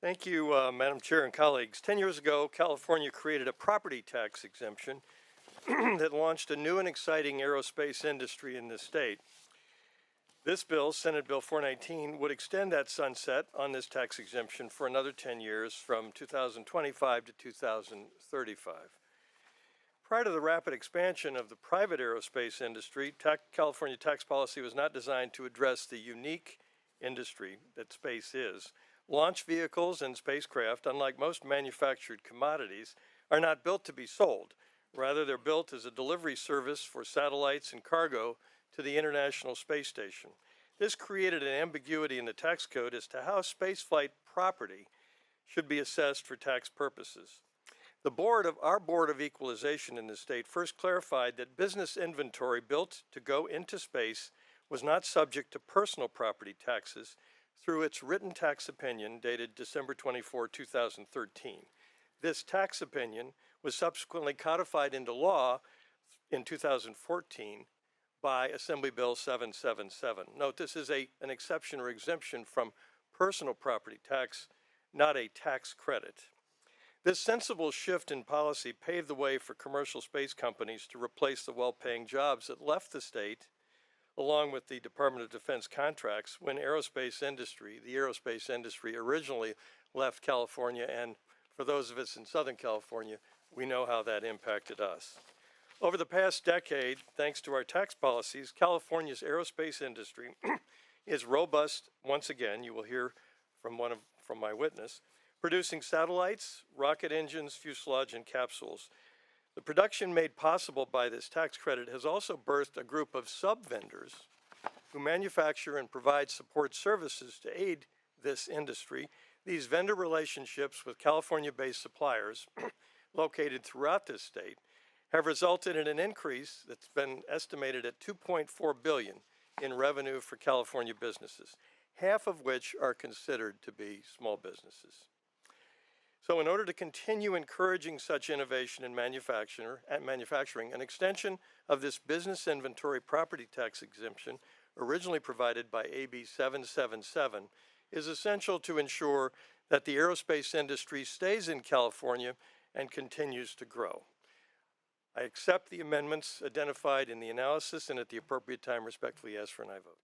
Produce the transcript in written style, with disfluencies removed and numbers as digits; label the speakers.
Speaker 1: Thank you, Madam Chair and colleagues. 10 years ago, California created a property tax exemption that launched a new and exciting aerospace industry in this state. This bill, Senate Bill 419, would extend that sunset on this tax exemption for another 10 years from 2025 to 2035. Prior to the rapid expansion of the private aerospace industry, California tax policy was not designed to address the unique industry that space is. Launch vehicles and spacecraft, unlike most manufactured commodities, are not built to be sold. Rather, they're built as a delivery service for satellites and cargo to the International Space Station. This created an ambiguity in the tax code as to how spaceflight property should be assessed for tax purposes. Our Board of Equalization in the state first clarified that business inventory built to go into space was not subject to personal property taxes through its written tax opinion dated December 24, 2013. This tax opinion was subsequently codified into law in 2014 by Assembly Bill 777. Note, this is an exception or exemption from personal property tax, not a tax credit. This sensible shift in policy paved the way for commercial space companies to replace the well-paying jobs that left the state, along with the Department of Defense contracts, when the aerospace industry originally left California, and for those of us in Southern California, we know how that impacted us. Over the past decade, thanks to our tax policies, California's aerospace industry is robust once again. You will hear from my witness, producing satellites, rocket engines, fuselage, and capsules. The production made possible by this tax credit has also birthed a group of sub-vendors who manufacture and provide support services to aid this industry. These vendor relationships with California-based suppliers located throughout this state have resulted in an increase that's been estimated at $2.4 billion in revenue for California businesses, half of which are considered to be small businesses. So in order to continue encouraging such innovation in manufacturing, an extension of this business inventory property tax exemption, originally provided by AB 777, is essential to ensure that the aerospace industry stays in California and continues to grow. I accept the amendments identified in the analysis and at the appropriate time respectfully ask for an aye vote.